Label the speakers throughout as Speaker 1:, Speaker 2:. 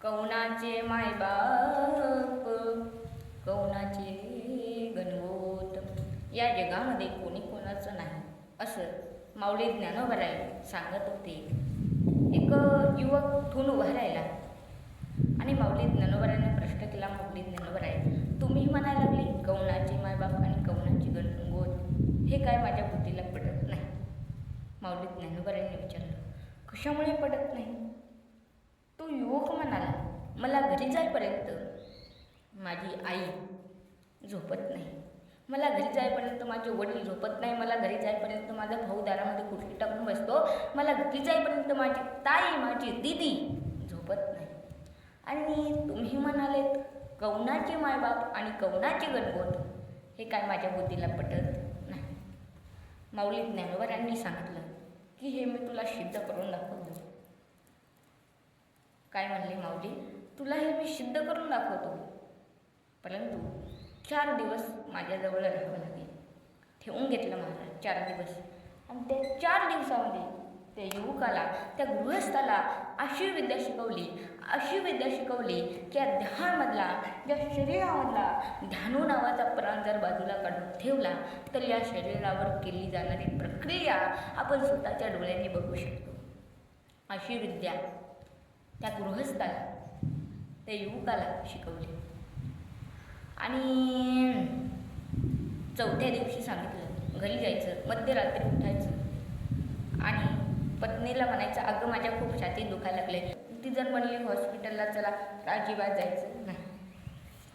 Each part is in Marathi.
Speaker 1: कौनाचे मायबाप, कौनाचे गणगोत, या जगामध्ये कोणी कोणाचं नाही असं माऊली ज्ञानोबाराय सांगत होते. एक युवक ठून उभा राहिला आणि माऊली ज्ञानोबारायने प्रश्न केला. माऊली ज्ञानोबाराय, तुम्ही म्हणायला लागले कौनाचे मायबाप आणि कौनाचे गणगोत, हे काय माझ्या बुद्धीला पडत नाही. माऊली ज्ञानोबारायने विचारलं, कशामुळे पडत नाही? तो युवक म्हणाला, मला घरी जाईपर्यंत माझी आई झोपत नाही, मला घरी जाईपर्यंत माझे वडील झोपत नाही, मला घरी जाईपर्यंत माझा भाऊ दारामध्ये कुठली टाकून बसतो, मला घरी जाईपर्यंत माझी ताई माझी दीदी झोपत नाही. आणि तुम्ही म्हणालेत कौनाचे मायबाप आणि कौनाचे गणगोत, हे काय माझ्या बुद्धीला पटत नाही. माऊली ज्ञानोबारायांनी सांगितलं की हे मी तुला सिद्ध करून दाखवतो. काय म्हणले माऊली, तुला हे मी सिद्ध करून दाखवतो, परंतु 4 दिवस माझ्याजवळ राहावं लागेल. ठेवून घेतलं महाराज 4 दिवस. आणि त्या 4 दिवसामध्ये त्या युवकाला, त्या गृहस्थाला अशी विद्या शिकवली की या ध्यानमधला, ज्या शरीरामधला ध्यानू नावाचा प्राण जर बाजूला काढून ठेवला तर या शरीरावर केली जाणारी प्रक्रिया आपण स्वतःच्या डोळ्यांनी बघू शकतो. अशी विद्या त्या गृहस्थाला, त्या युवकाला शिकवली. आणि 4थ्या दिवशी सांगितलं घरी जायचं, मध्यरात्री उठायचं आणि पत्नीला म्हणायचं, अगं माझ्या खूप छातीत दुखायला लागले. ती जर म्हणली हॉस्पिटलला चला तर अजिबात जायचं नाही.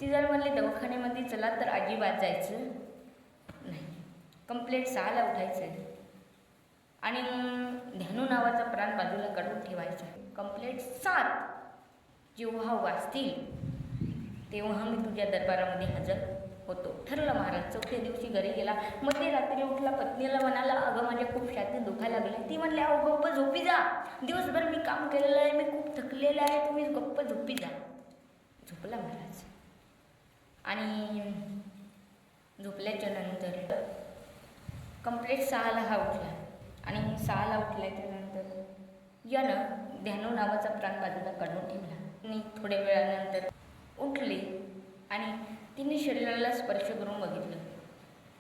Speaker 1: ती जर म्हणली दवाखान्यामध्ये चला तर अजिबात जायचं नाही. कंप्लेट 6ला उठायचं आणि ध्यानू नावाचा प्राण बाजूला काढून ठेवायचा. कंप्लेट 7 जेव्हा वाजतील तेव्हा मी तुझ्या दरबारामध्ये हजर होतो. ठरलं महाराज. 4थ्या दिवशी घरी गेला, मध्यरात्री उठला, पत्नीला म्हणाला, अगं माझ्या खूप छातीत दुखायला लागले. ती म्हणली, अहो गप्प झोपी जा, दिवसभर मी काम केलेलं आहे, मी खूप थकलेलं आहे, तुम्ही गप्प झोपी जा. झोपला महाराज. आणि झोपल्याच्या नंतर कंप्लेट 6ला हा उठला आणि 6ला उठल्याच्यानंतर यानं ध्यानू नावाचा प्राण बाजूला काढून ठेवला. आणि थोड्या वेळानंतर उठली आणि तिने शरीराला स्पर्श करून बघितलं.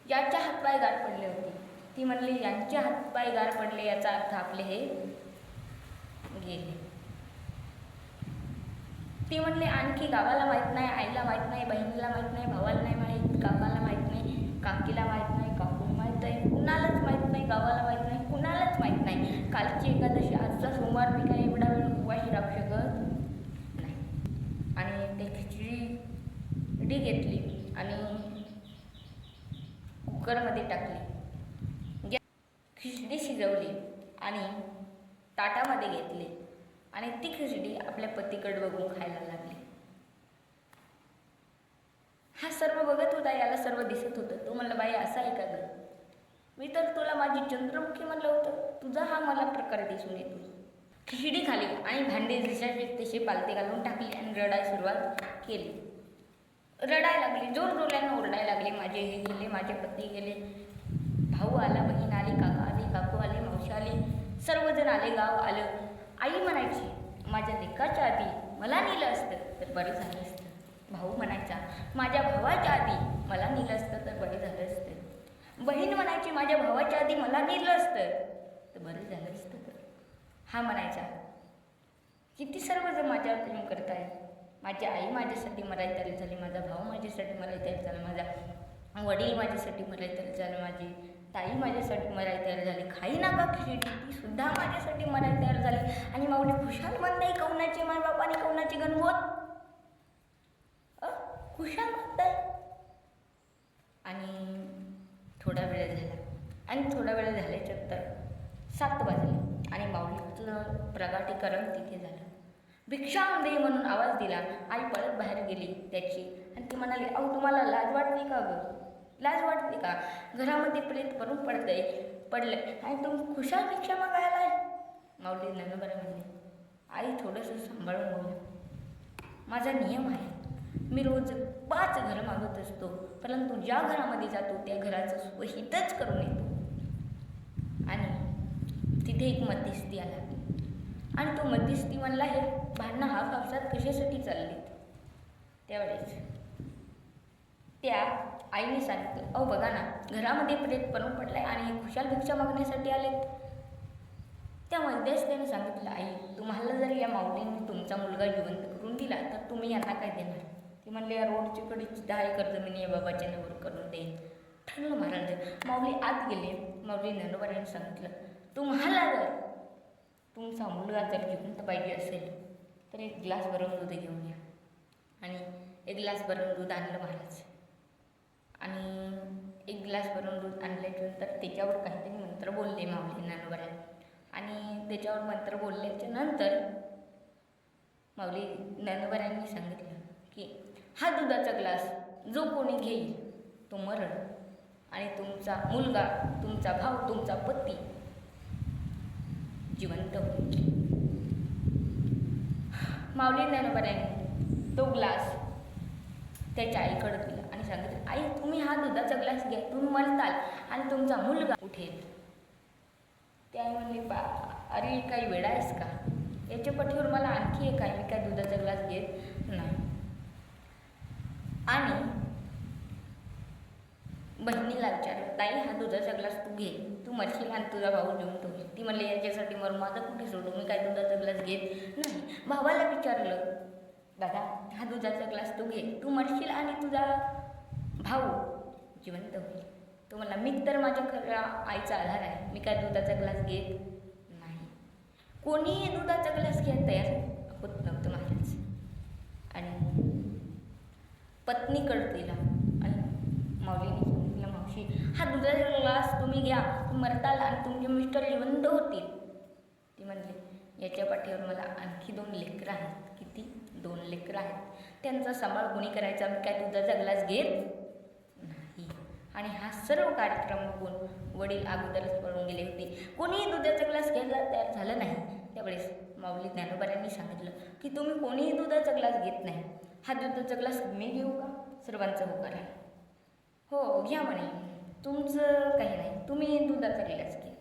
Speaker 1: याच्या हातपाय गार पडले होते. ती म्हणली, यांचे हातपाय गार पडले, याचा अर्थ आपले हे गेले. ती म्हणली, आणखी गावाला माहीत नाही, आईला माहीत नाही, बहिणीला माहीत नाही, भावाला नाही माहीत, काकाला माहीत नाही, काकीला माहीत नाही, काकूला माहीत आहे, कुणालाच माहीत नाही, गावाला माहीत नाही, कुणालाच माहीत नाही. कालची एकादशी, आजचा सोमवार, मी काय एवढा वेळ उपवाशी राहू शकत नाही. आणि ते खिचडी घेतली आणि कुकरमध्ये टाकली, खिचडी शिजवली आणि ताटामध्ये घेतली आणि ती खिचडी आपल्या पतीकडे बघून खायला लागली. हा सर्व बघत होता, याला सर्व दिसत होतं. तो म्हणला, बाई असं आहे का गं? मी तर तुला माझी चंद्रमुखी म्हणलं होतं, तुझा हा मला प्रकार दिसून येतो. खिचडी खाली आणि भांडे जशाचे तसे पालते घालून टाकली आणि रडायला सुरुवात केली. रडायला लागली, जोर जोरानं ओरडायला लागले, माझे हे गेले, माझे पती गेले, भाऊ आला, बहीण आली, काका आली, काकू आले, मावशी आली, सर्वजण आले, गाव आलं. आई म्हणायची, माझ्या लेकाच्या आधी मला नेलं असतं तर बरं झालं असतं. भाऊ म्हणायचा, माझ्या भावाच्या आधी मला नेलं असतं तर बरं झालं असतं. बहीण म्हणायची, माझ्या भावाच्या आधी मला नेलं असतं तर बरं झालं असतं. हा म्हणायचा, किती सर्वजण माझ्यावर प्रेम करत आहे. माझी आई माझ्यासाठी मरायला तयार झाली, माझा भाऊ माझ्यासाठी मरायला तयार झाला, माझा वडील माझ्यासाठी मरायला तयार झालं, माझी ताई माझ्यासाठी मरायला तयार झाली, खाई नाका खिचडी ती सुद्धा माझ्यासाठी मरायला तयार झाली. आणि माऊली खुशाल म्हणताय कौनाचे मायबाप आणि कौनाचे गणगोत, खुशाल म्हणताय. आणि थोडा वेळ झाला आणि थोडा वेळ झाल्याच्यानंतर 7 वाजले आणि माऊलीचं प्रगाटीकरण तिथे झालं. भिक्षा दे म्हणून आवाज दिला. आई पळत बाहेर गेली त्याची आणि ती म्हणाली, अहो तुम्हाला लाज वाटते का गं? लाज वाटते का? घरामध्ये प्रेत करून पडलंय आणि तुम्ही खुशाल भिक्षा मागायला आहे? माऊली ज्ञानोबा म्हणले, आई थोडंसं सांभाळून बोला, माझा नियम आहे, मी रोज 5 घरं मागत असतो, परंतु ज्या घरामध्ये जातो त्या घराचं स्वहितच करून येतो. आणि तिथे एक मध्यस्थी आला आणि तो मध्यस्थी म्हणला, हे भांडणं हावसात कशासाठी चाललीत. त्यावेळेस त्या आईने सांगितलं, अहो बघा ना, घरामध्ये प्रेत पडून पडलाय आणि हे खुशाल भिक्षा मागण्यासाठी आलेत. त्या मध्यस्थीने सांगितलं, आई तुम्हाला जर या माऊलींनी तुमचा मुलगा जिवंत करून दिला तर तुम्ही यांना काय देणार. ती म्हणले, या रोडची कडीची 10 एकर जमिनी या बाबाच्या नावावर करून देईन. ठरलं महाराज. माऊली आत गेले. माऊली ज्ञानोबांनी सांगितलं, तुम्हाला जर तुमचा मुलगा जर जिवंत पाहिजे असेल तर एक ग्लास भरून दूध घेऊन या. आणि एक ग्लास भरून दूध आणलं महाराज. आणि एक ग्लास भरून दूध आणल्याच्यानंतर त्याच्यावर काहीतरी मंत्र बोलले माऊली ज्ञानोबांनी. आणि त्याच्यावर मंत्र बोलल्याच्या नंतर माऊली ज्ञानोबांनी सांगितलं की हा दुधाचा ग्लास जो कोणी घेईल तो मरण, आणि तुमचा मुलगा, तुमचा भाऊ, तुमचा पती जिवंत होईल. माऊली ज्ञानोबांनी तो ग्लास त्याच्या आईकडे दिला आणि सांगितलं, आई तुम्ही हा दुधाचा ग्लास घ्या, तुम्ही मरताल आणि तुमचा मुलगा उठेल. ती आई म्हणली, अरे काही वेडा आहेस का, याच्या पाठीवर मला आणखी एक आहे, मी काय दुधाचा ग्लास घेत नाही. आणि बहिणीला विचारलं, ताई हा दुधाचा ग्लास तू घे, तू मरशील आणि तुझा भाऊ जिवंत होईल. ती म्हणली, याच्यासाठी मरून माझं कुठे सोडू, मी काय दुधाचा ग्लास घेत नाही. भावाला विचारलं, दादा हा दुधाचा ग्लास तू घे, तू मरशील आणि तुझा भाऊ जिवंत होईल. तो म्हणला, मी तर माझ्या खऱ्या आईचा आधार आहे, मी काय दुधाचा ग्लास घेत नाही. कोणीही दुधाचा ग्लास घ्यायला तयार होत नव्हतं महाराज. आणि पत्नीकडे दिला आणि माऊलीने सांगितलं, मावशी हा दुधाचा ग्लास तुम्ही घ्या, तुम्ही मरताल आणि तुमचे मिस्टर जिवंत होतील. ती म्हणली, याच्या पाठीवर मला आणखी 2 लेकरं आहेत. किती? 2 लेकरं आहेत, त्यांचा सांभाळ कोणी करायचा, मी काय दुधाचा ग्लास घेत नाही. आणि हा सर्व कार्यक्रम बघून वडील अगोदरच पळून गेले होते. कोणीही दुधाचा ग्लास घ्यायला तयार झालं नाही. त्यावेळेस माऊली ज्ञानोबांनी सांगितलं की तुम्ही कोणीही दुधाचा ग्लास घेत नाही, हा दुधाचा ग्लास मी घेऊ का. सर्वांचा होकार आहे. हो घ्या म्हणे, तुमचं काही नाही, तुम्ही दुधाचा ग्लास घ्या.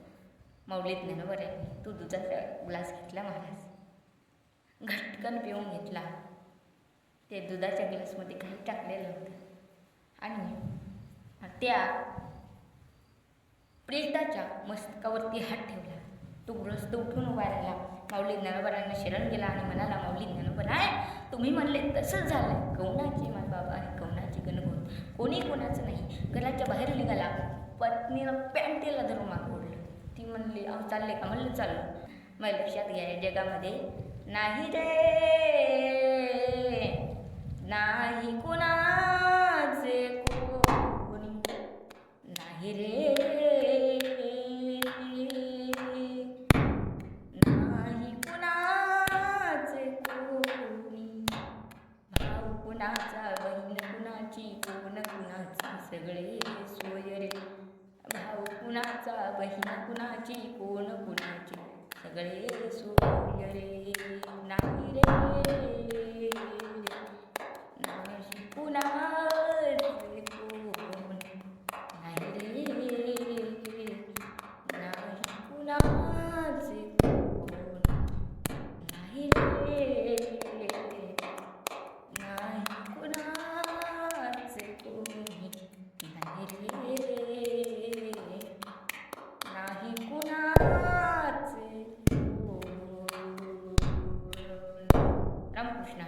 Speaker 1: माऊली ज्ञानोबांनी तो दुधाचा ग्लास घेतला महाराज. घटकन पिऊन घेतला. ते दुधाच्या ग्लासमध्ये काही टाकलेलं होतं आणि त्या प्रेताच्या मस्तकावरती हात ठेवला. तो ग्रस्त उठून उभा राहिला. माऊली ज्ञानोबांना शरण गेला आणि म्हणाला, माऊली ज्ञानोबा तुम्ही म्हणले तसंच झालं. कौनाची माय बाबा आणि कौनाची गणगोत, कोणी कोणाचं नाही. घराच्या बाहेर निघाला. पत्नीनं पॅन्टीला धरून मागं ओढलं. ती म्हणली, अहो चालले का. म्हणलं चाललो. मग लक्षात घ्या, या जगामध्ये नाही रे, नाही कुणाचे कोणी, नाही रे, नाही कुणाचे कोणी. भाऊ कुणाचा, बहीण कुणाची, कोण कुणाची, सगळे सोय रे. भाऊ कुणाचा, बहीण कुणाची, कोण कुणाची, सगळे सोय रे. नाही रे, नाही कुणाचे कोण, नाही रे, नाही कुणाचे कोण, नाही रे, नाही कुणाचे कोणी, नाही रे, नाही कुणाचे कोण. रामकृष्ण.